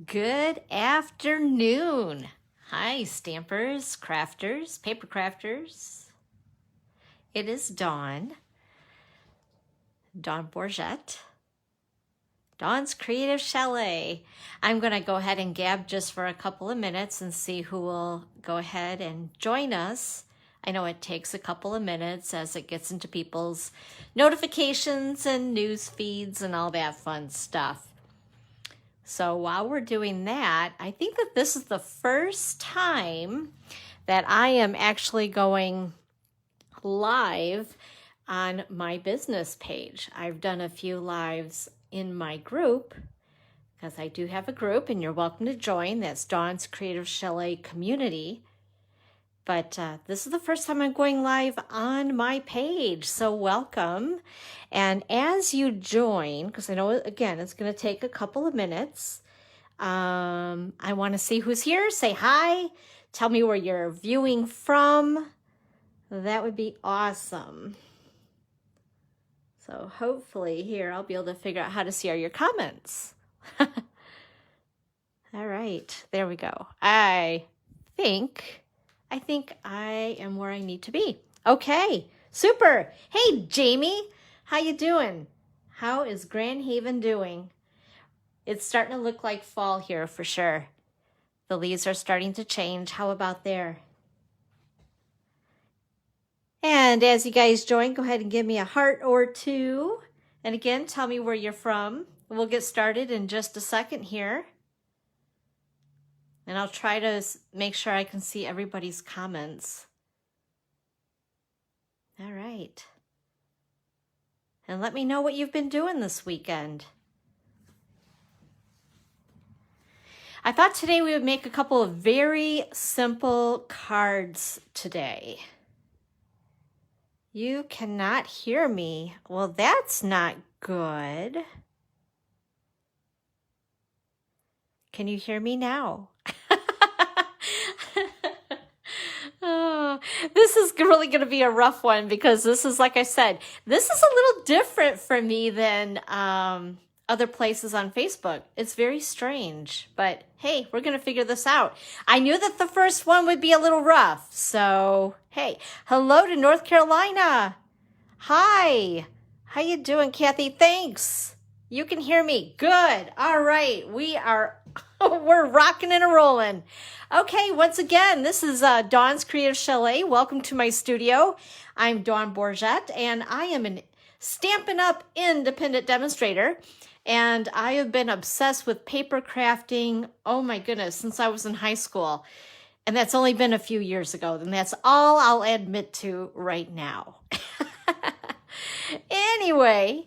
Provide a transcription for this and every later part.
Good afternoon. Hi, stampers, crafters, paper crafters. It is Dawn Bourgette, Dawn's Creative Chalet. I'm going to go ahead and gab just for a couple of minutes and see who will go ahead and join us. I know it takes a couple of minutes as it gets into people's notifications and news feeds and all that fun stuff. So while we're doing that, I think that this is the first time that I am actually going live on my business page. I've done a few lives in my group because I do have a group and you're welcome to join. That's Dawn's Creative Chalet Community. But this is the first time I'm going live on my page, so welcome. And as you join, because I know, again, it's going to take a couple of minutes, I want to see who's here. Say hi. Tell me where you're viewing from. That would be awesome. So hopefully here I'll be able to figure out how to see all your comments. All right, there we go. I think I am where I need to be. Okay, super. Hey, Jamie, how you doing? How is Grand Haven doing? It's starting to look like fall here for sure. The leaves are starting to change. How about there? And as you guys join, go ahead and give me a heart or two. And again, tell me where you're from. We'll get started in just a second here. And I'll try to make sure I can see everybody's comments. All right. And let me know what you've been doing this weekend. I thought today we would make a couple of very simple cards today. You cannot hear me. Well, that's not good. Can you hear me now? Oh, this is really going to be a rough one because this is, like I said, this is a little different for me than other places on Facebook. It's very strange, but hey, we're going to figure this out. I knew that the first one would be a little rough. So, hey, hello to North Carolina. Hi. How you doing, Kathy? Thanks. You can hear me. Good. All right. We're rocking and rolling. Okay, once again, this is Dawn's Creative Chalet. Welcome to my studio. I'm Dawn Bourgette, and I am a Stampin' Up! Independent demonstrator. And I have been obsessed with paper crafting, oh my goodness, since I was in high school. And that's only been a few years ago, and that's all I'll admit to right now. Anyway,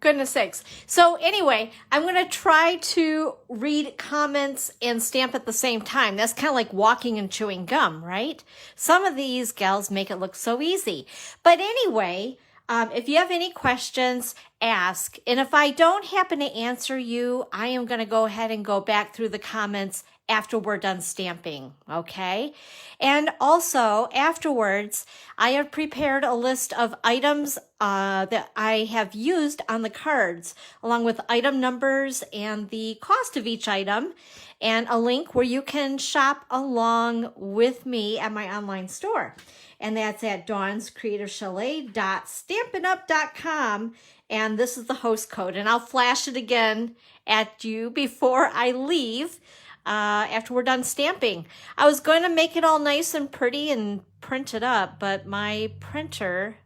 goodness sakes. So anyway, I'm going to try to read comments and stamp at the same time. That's kind of like walking and chewing gum, right? Some of these gals make it look so easy. But anyway, if you have any questions, ask. And if I don't happen to answer you, I am going to go ahead and go back through the comments after we're done stamping, okay? And also, afterwards, I have prepared a list of items that I have used on the cards, along with item numbers and the cost of each item, and a link where you can shop along with me at my online store. And that's at dawnscreativechalet.stampinup.com. And this is the host code. And I'll flash it again at you before I leave after we're done stamping. I was going to make it all nice and pretty and print it up, but my printer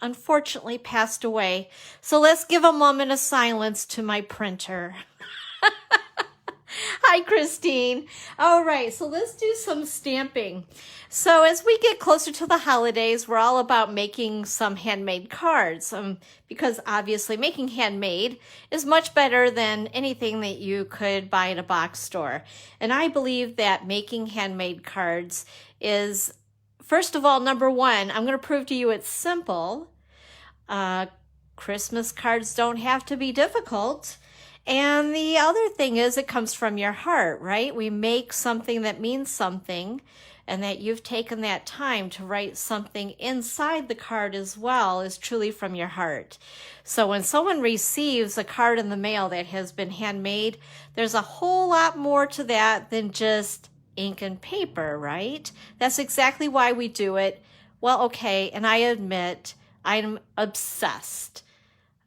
unfortunately passed away. So let's give a moment of silence to my printer. Hi, Christine. All right, so let's do some stamping. So as we get closer to the holidays, we're all about making some handmade cards because obviously making handmade is much better than anything that you could buy at a box store. And I believe that making handmade cards is, first of all, number one, I'm going to prove to you it's simple. Christmas cards don't have to be difficult. And the other thing is it comes from your heart, right? We make something that means something. and that you've taken that time to write something inside the card as well is truly from your heart. So when someone receives a card in the mail that has been handmade, there's a whole lot more to that than just ink and paper, right? That's exactly why we do it. Well, okay, and I admit I'm obsessed.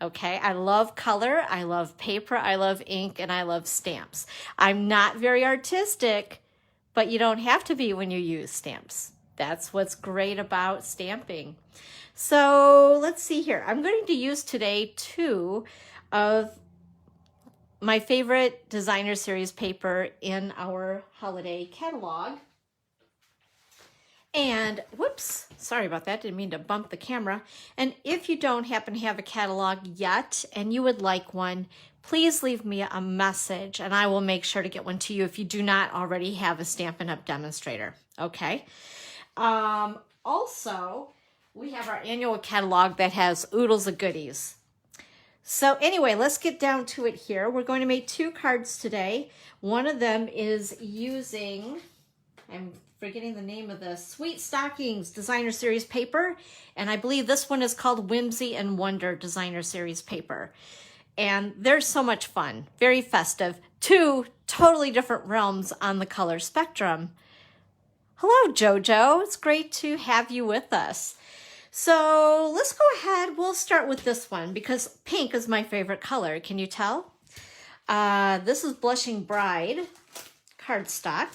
Okay, I love color, I love paper, I love ink, and I love stamps. I'm not very artistic, but you don't have to be when you use stamps. That's what's great about stamping. So let's see here. I'm going to use today 2 of my favorite designer series paper in our holiday catalog. And whoops, sorry about that, didn't mean to bump the camera. And if you don't happen to have a catalog yet and you would like one, please leave me a message and I will make sure to get one to you if you do not already have a Stampin' Up! Demonstrator, okay? Also, we have our annual catalog that has oodles of goodies. So anyway, let's get down to it here. We're going to make 2 cards today. One of them is using, I'm forgetting the name of the Sweet Stockings Designer Series paper, and I believe this one is called Whimsey and Wonder Designer Series paper. And they're so much fun, very festive. 2 totally different realms on the color spectrum. Hello, JoJo. It's great to have you with us. So let's go ahead. We'll start with this one because pink is my favorite color. Can you tell? This is Blushing Bride cardstock.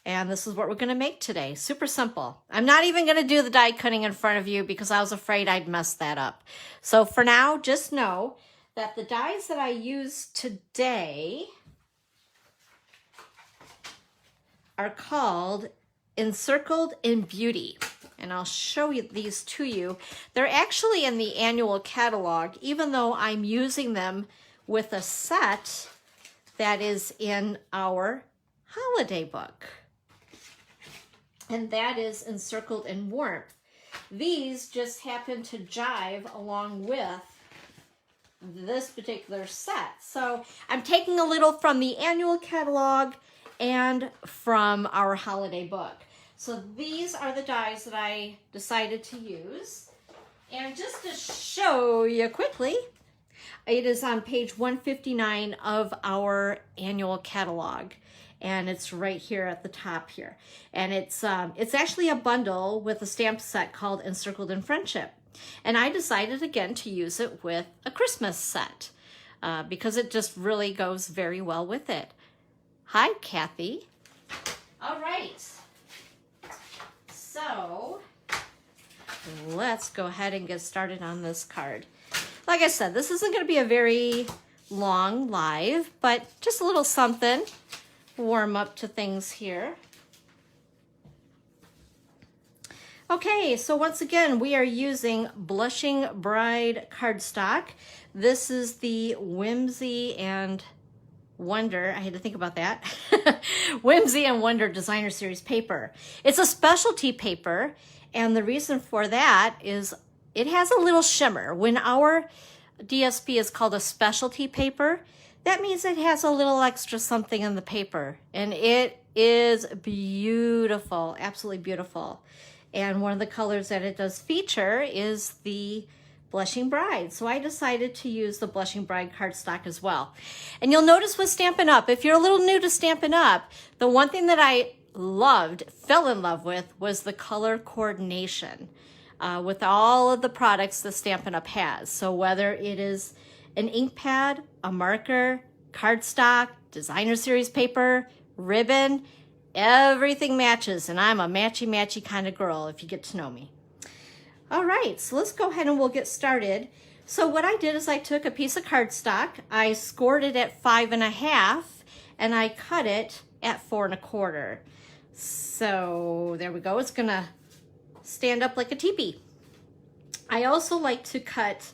And this is what we're going to make today. Super simple. I'm not even going to do the die cutting in front of you because I was afraid I'd mess that up. So for now, just know that the dies that I use today are called Encircled in Beauty. And I'll show you these to you. They're actually in the annual catalog, even though I'm using them with a set that is in our holiday book. And that is Encircled in Warmth. These just happen to jive along with this particular set. So I'm taking a little from the annual catalog and from our holiday book. So these are the dies that I decided to use. And just to show you quickly, it is on page 159 of our annual catalog. And it's right here at the top here. And it's actually a bundle with a stamp set called Encircled in Friendship. And I decided again to use it with a Christmas set because it just really goes very well with it. Hi, Kathy. All right. So let's go ahead and get started on this card. Like I said, this isn't going to be a very long live, but just a little something. Warm up to things here. Okay, so once again, we are using Blushing Bride cardstock. This is the Whimsy and Wonder, I had to think about that, Whimsy and Wonder Designer Series paper. It's a specialty paper, and the reason for that is it has a little shimmer. When our DSP is called a specialty paper, that means it has a little extra something in the paper, and it is beautiful, absolutely beautiful. And one of the colors that it does feature is the Blushing Bride. So I decided to use the Blushing Bride cardstock as well. And you'll notice with Stampin' Up, if you're a little new to Stampin' Up, the one thing that I fell in love with, was the color coordination with all of the products that Stampin' Up has. So whether it is an ink pad, a marker, cardstock, designer series paper, ribbon, everything matches, and I'm a matchy-matchy kind of girl if you get to know me. All right, so let's go ahead and we'll get started. So what I did is I took a piece of cardstock, I scored it at 5.5, and I cut it at 4 1/4. So there we go, it's gonna stand up like a teepee. I also like to cut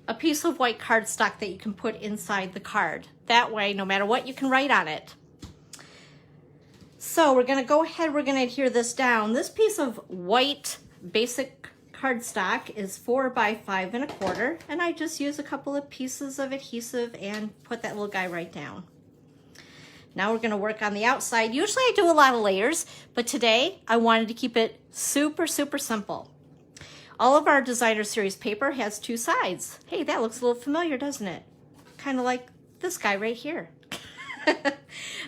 a piece of white cardstock that you can put inside the card. That way, no matter what, you can write on it. So we're gonna go ahead, we're gonna adhere this down. This piece of white basic cardstock is 4 by 5 1/4, and I just use a couple of pieces of adhesive and put that little guy right down. Now we're gonna work on the outside. Usually I do a lot of layers, but today I wanted to keep it super, super simple. All of our designer series paper has 2 sides. Hey, that looks a little familiar, doesn't it? Kind of like this guy right here.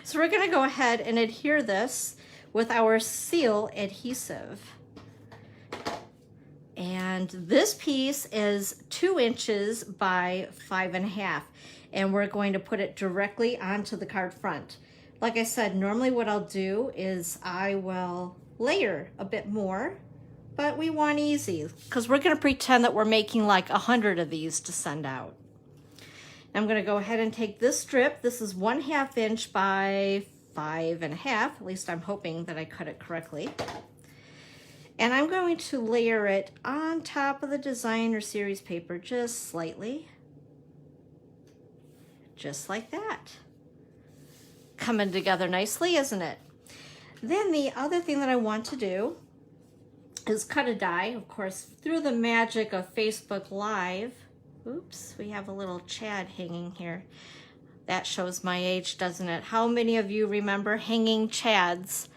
So we're gonna go ahead and adhere this with our seal adhesive. And this piece is 2 inches by 5.5. And we're going to put it directly onto the card front. Like I said, normally what I'll do is I will layer a bit more, but we want easy because we're going to pretend that we're making like 100 of these to send out. I'm going to go ahead and take this strip. This is 1/2 inch by 5.5. At least I'm hoping that I cut it correctly. And I'm going to layer it on top of the designer series paper just slightly. Just like that. Coming together nicely, isn't it? Then the other thing that I want to do is cut a die, of course, through the magic of Facebook Live. Oops, we have a little Chad hanging here. That shows my age, doesn't it? How many of you remember hanging Chads?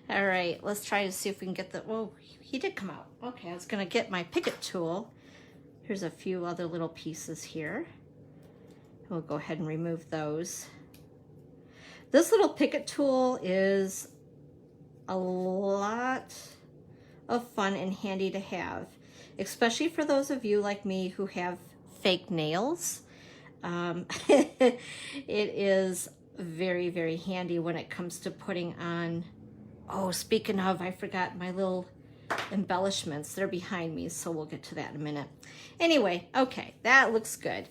All right, let's try to see if we can get the, oh, he did come out. Okay, I was gonna get my Picket tool. Here's a few other little pieces here. We'll go ahead and remove those. This little Picket tool is a lot of fun and handy to have, especially for those of you like me who have fake nails. It is very, very handy when it comes to putting on, oh, speaking of, I forgot my little embellishments. They're behind me, so we'll get to that in a minute. Anyway, okay, that looks good.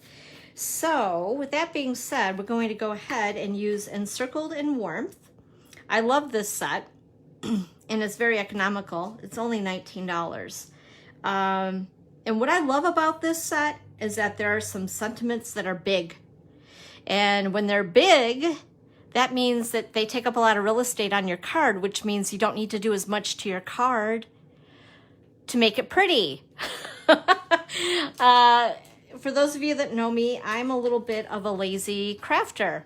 So with that being said, we're going to go ahead and use Encircled in Warmth. I love this set and it's very economical. It's only $19. And what I love about this set is that there are some sentiments that are big. And when they're big, that means that they take up a lot of real estate on your card, which means you don't need to do as much to your card to make it pretty. For those of you that know me, I'm a little bit of a lazy crafter.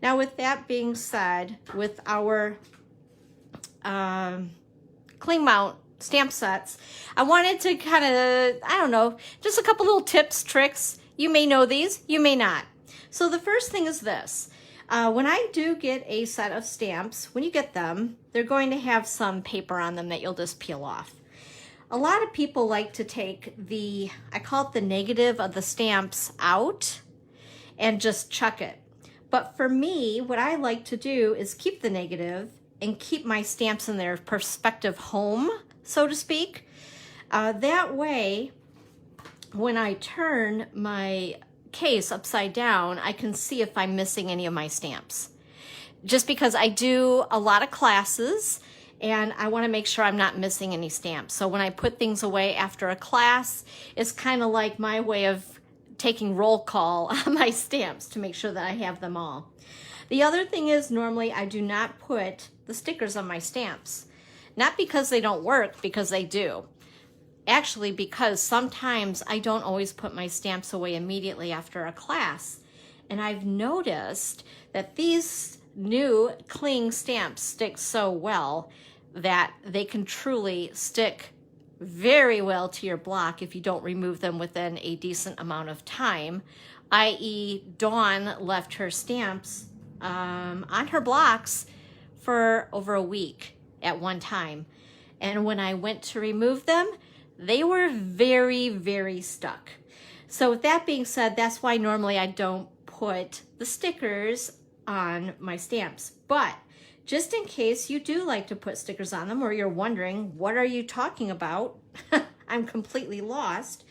Now, with that being said, with our cling mount stamp sets, I wanted to kind of, I don't know, just a couple little tips, tricks. You may know these, you may not. So the first thing is this. When I do get a set of stamps, when you get them, they're going to have some paper on them that you'll just peel off. A lot of people like to take the, I call it the negative of the stamps out and just chuck it. But for me, what I like to do is keep the negative and keep my stamps in their perspective home, so to speak. That way, when I turn my case upside down, I can see if I'm missing any of my stamps. Just because I do a lot of classes and I want to make sure I'm not missing any stamps. So when I put things away after a class, it's kind of like my way of taking roll call on my stamps to make sure that I have them all. The other thing is normally I do not put the stickers on my stamps. Not because they don't work, because they do. Actually, because sometimes I don't always put my stamps away immediately after a class. And I've noticed that these new cling stamps stick so well that they can truly stick very well to your block if you don't remove them within a decent amount of time. I.e., Dawn left her stamps on her blocks for over a week at one time. And when I went to remove them, they were very, very stuck. So with that being said, that's why normally I don't put the stickers on my stamps. But just in case you do like to put stickers on them, or you're wondering, what are you talking about? I'm completely lost.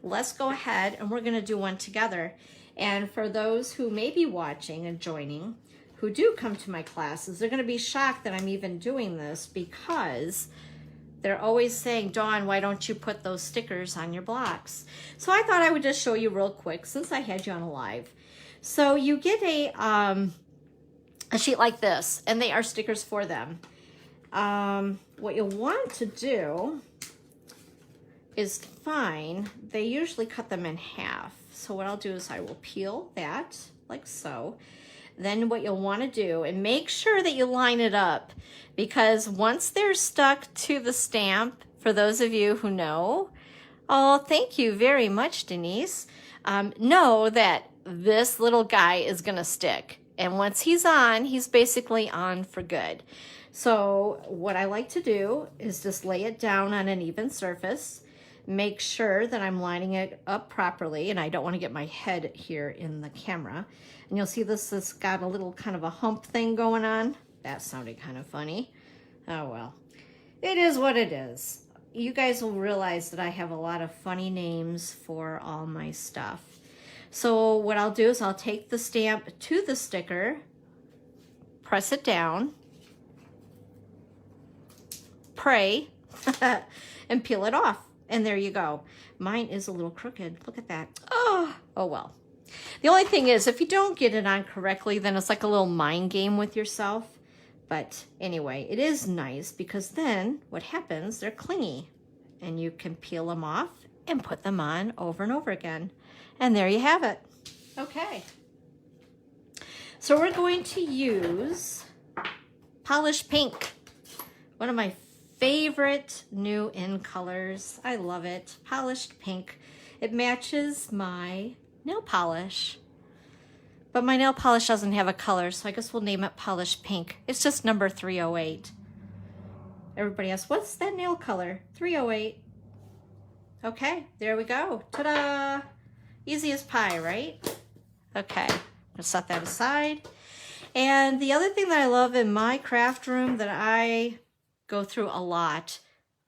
Let's go ahead and we're gonna do one together. And for those who may be watching and joining, who do come to my classes, they're gonna be shocked that I'm even doing this, because they're always saying, Dawn, why don't you put those stickers on your blocks? So I thought I would just show you real quick since I had you on a live. So you get a sheet like this, and they are stickers for them. What you'll want to do is they usually cut them in half. So what I'll do is I will peel that like so. then what you'll want to do, and make sure that you line it up, because once they're stuck to the stamp, for those of you who know, oh, thank you very much, Denise, know that this little guy is going to stick. And once he's on, he's basically on for good. So what I like to do is just lay it down on an even surface, make sure that I'm lining it up properly, and I don't want to get my head here in the camera. And you'll see this has got a little kind of a hump thing going on. That sounded kind of funny. Oh well, it is what it is. You guys will realize that I have a lot of funny names for all my stuff. So what I'll do is I'll take the stamp to the sticker, press it down, pray, and peel it off. And there you go. Mine is a little crooked. Look at that. Oh well. The only thing is, if you don't get it on correctly, then it's like a little mind game with yourself. But anyway, it is nice because then what happens, they're clingy. And you can peel them off and put them on over and over again. And there you have it. Okay. So we're going to use Polished Pink. One of my favorite new in colors. I love it. Polished Pink. It matches my nail polish. But my nail polish doesn't have a color, so I guess we'll name it Polished Pink. It's just number 308. Everybody asks, what's that nail color? 308. Okay, there we go. Ta-da! Easy as pie, right? Okay, I'm gonna set that aside. And the other thing that I love in my craft room that I go through a lot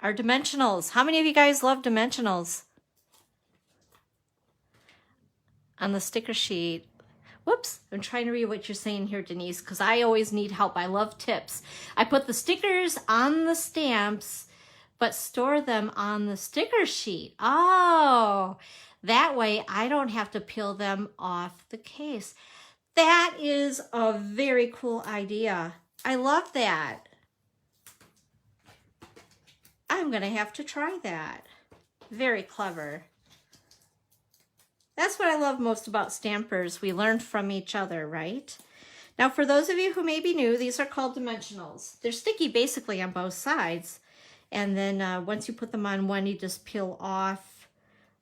are dimensionals. How many of you guys love dimensionals? On the sticker sheet. Whoops, I'm trying to read what you're saying here, Denise, because I always need help. I love tips. I put the stickers on the stamps, but store them on the sticker sheet. Oh, that way I don't have to peel them off the case. That is a very cool idea. I love that. I'm going to have to try that. Very clever. That's what I love most about stampers. We learn from each other, right? Now, for those of you who may be new, these are called dimensionals. They're sticky basically on both sides. And then once you put them on one, you just peel off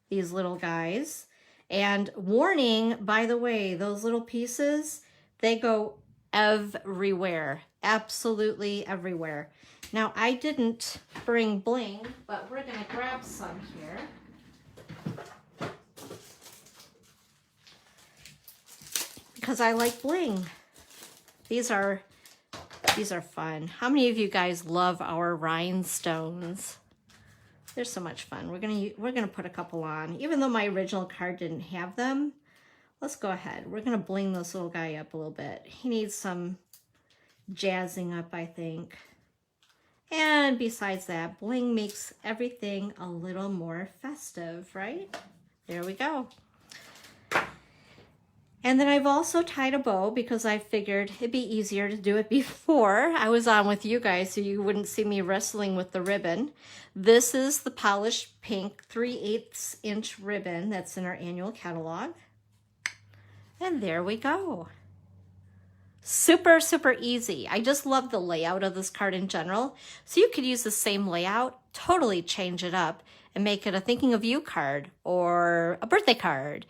these little guys. And warning, by the way, those little pieces, they go everywhere. Absolutely everywhere. Now, I didn't bring bling, but we're going to grab some here. Because I like bling. These are fun. How many of you guys love our rhinestones? They're so much fun. We're gonna put a couple on. Even though my original card didn't have them, let's go ahead. We're gonna bling this little guy up a little bit. He needs some jazzing up, I think. And besides that, bling makes everything a little more festive, right? There we go. And then I've also tied a bow because I figured it'd be easier to do it before I was on with you guys so you wouldn't see me wrestling with the ribbon. This is the Polished Pink 3/8 inch ribbon that's in our annual catalog. And there we go. Super, super easy. I just love the layout of this card in general. So you could use the same layout, totally change it up, and make it a thinking of you card or a birthday card.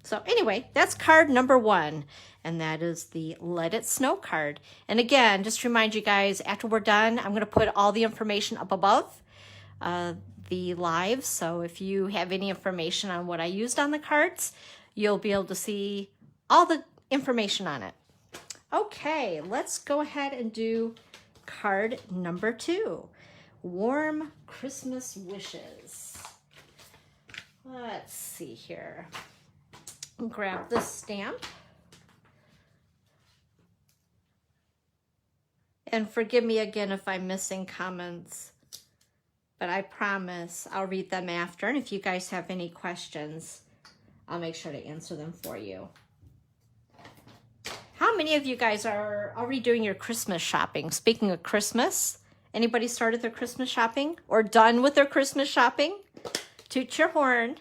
So anyway, that's card number 1, and that is the Let It Snow card. And again, just to remind you guys, after we're done, I'm going to put all the information up above the live. So if you have any information on what I used on the cards, you'll be able to see all the information on it. Okay, let's go ahead and do card number 2, Warm Christmas Wishes. Let's see here. Grab the stamp. And forgive me again if I'm missing comments, but I promise I'll read them after. And if you guys have any questions, I'll make sure to answer them for you. How many of you guys are already doing your Christmas shopping? Speaking of Christmas, anybody started their Christmas shopping or done with their Christmas shopping? Toot your horn.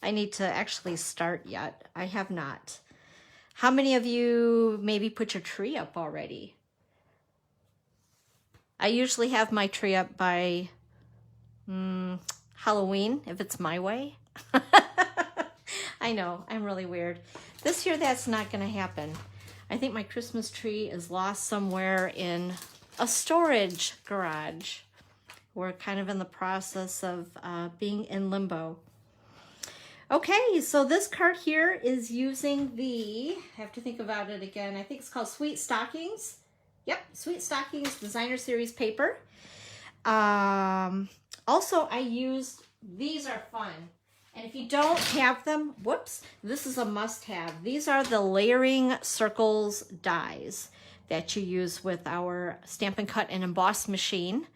I need to actually start yet. I have not. How many of you maybe put your tree up already? I usually have my tree up by Halloween, if it's my way. I know, I'm really weird. This year, that's not going to happen. I think my Christmas tree is lost somewhere in a storage garage. We're kind of in the process of being in limbo. Okay, so this card here is using the, I have to think about it again, I think it's called Sweet Stockings. Yep, Sweet Stockings Designer Series paper. Also, I used, these are fun. And if you don't have them, whoops, this is a must-have. These are the layering circles dies that you use with our Stampin' Cut and Emboss machine.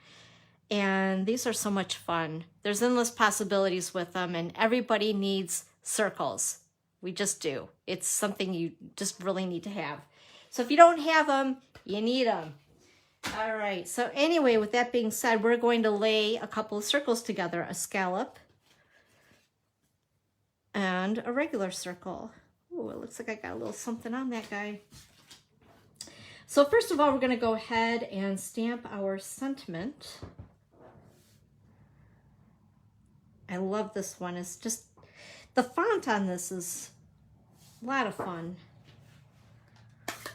And these are so much fun. There's endless possibilities with them, and everybody needs circles. We just do. It's something you just really need to have. So if you don't have them, you need them. All right, so anyway, with that being said, we're going to lay a couple of circles together, a scallop and a regular circle. Oh, it looks like I got a little something on that guy. So first of all, we're going to go ahead and stamp our sentiment. I love this one. It's just, the font on this is a lot of fun.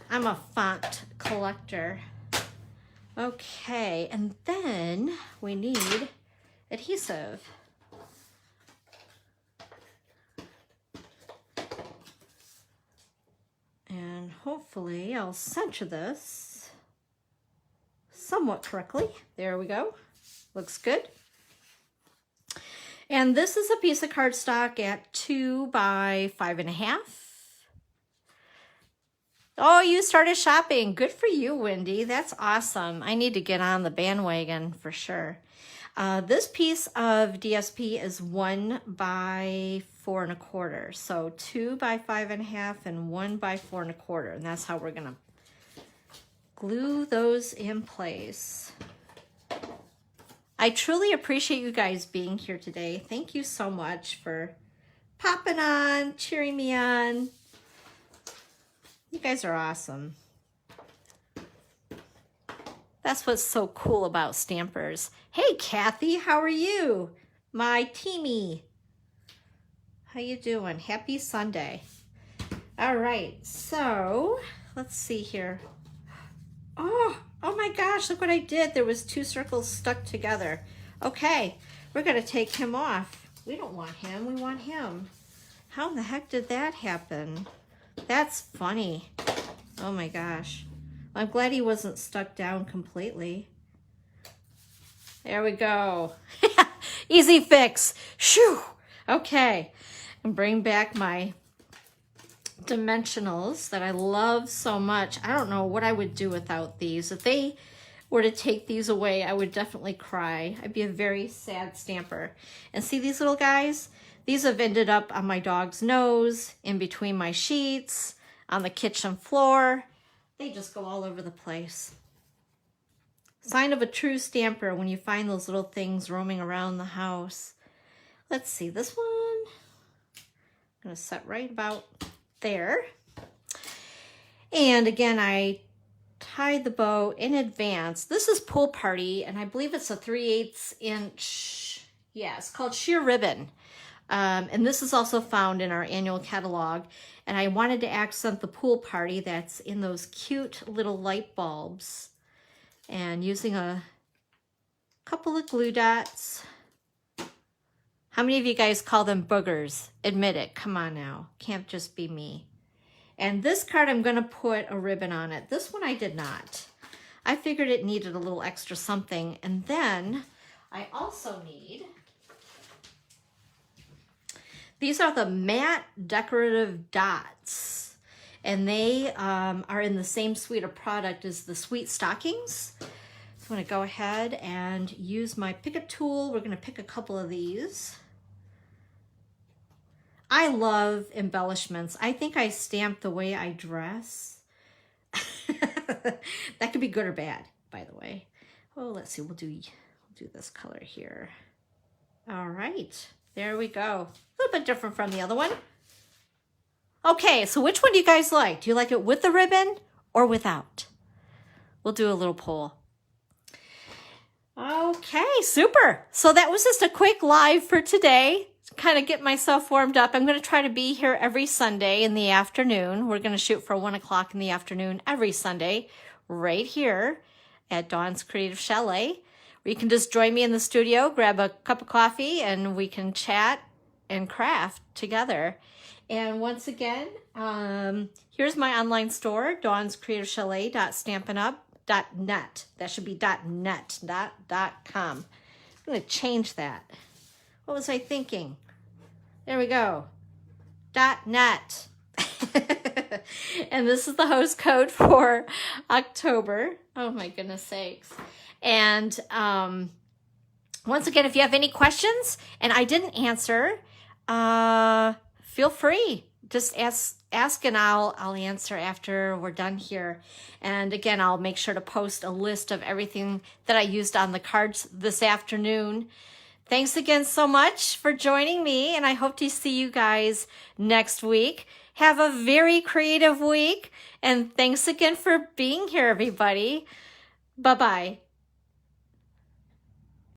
I'm a font collector. Okay, and then we need adhesive. And hopefully I'll center this somewhat correctly. There we go. Looks good. And this is a piece of cardstock at 2 by 5.5. Oh, you started shopping. Good for you, Wendy. That's awesome. I need to get on the bandwagon for sure. This piece of DSP is 1 by 4.25. So 2 by 5.5 and 1 by 4.25. And that's how we're going to glue those in place. I truly appreciate you guys being here today. Thank you so much for popping on, cheering me on. You guys are awesome. That's what's so cool about stampers. Hey, Kathy, how are you? My teamie. How you doing? Happy Sunday. All right, so let's see here. Oh my gosh, look what I did. There was 2 circles stuck together. Okay, we're gonna take him off. We don't want him, we want him. How in the heck did that happen? That's funny. Oh my gosh. I'm glad he wasn't stuck down completely. There we go. Easy fix. Shoo. Okay. And bring back my Dimensionals that I love so much. I don't know what I would do without these. If they were to take these away, I would definitely cry. I'd be a very sad stamper. And see these little guys? These have ended up on my dog's nose, in between my sheets, on the kitchen floor. They just go all over the place. Sign of a true stamper when you find those little things roaming around the house. Let's see, this one, I'm gonna set right about there. And again, I tied the bow in advance. This is Pool Party, and I believe it's a 3/8 inch, yeah, it's called Sheer Ribbon. And this is also found in our annual catalog. And I wanted to accent the pool party that's in those cute little light bulbs. And using a couple of glue dots. How many of you guys call them boogers? Admit it. Come on now. Can't just be me. And this card, I'm going to put a ribbon on it. This one I did not. I figured it needed a little extra something. And then I also need... These are the matte decorative dots, and they are in the same suite of product as the Sweet Stockings. So I'm going to go ahead and use my Pick-a tool. We're going to pick a couple of these. I love embellishments. I think I stamp the way I dress. That could be good or bad, by the way. Oh, let's see. We'll do this color here. All right. There we go. A little bit different from the other one. Okay, so which one do you guys like? Do you like it with the ribbon or without? We'll do a little poll. Okay, super. So that was just a quick live for today. Kind of get myself warmed up. I'm going to try to be here every Sunday in the afternoon. We're going to shoot for 1 o'clock in the afternoon every Sunday right here at Dawn's Creative Chalet. Or you can just join me in the studio, grab a cup of coffee, and we can chat and craft together. And once again, here's my online store, dawnscreativechalet.stampinup.net. That should be .net, not .com. I'm going to change that. What was I thinking? There we go. .net. And this is the host code for October. Oh my goodness sakes. And once again, if you have any questions and I didn't answer, feel free. Just ask and I'll answer after we're done here. And again, I'll make sure to post a list of everything that I used on the cards this afternoon. Thanks again so much for joining me, and I hope to see you guys next week. Have a very creative week, and thanks again for being here, everybody. Bye-bye.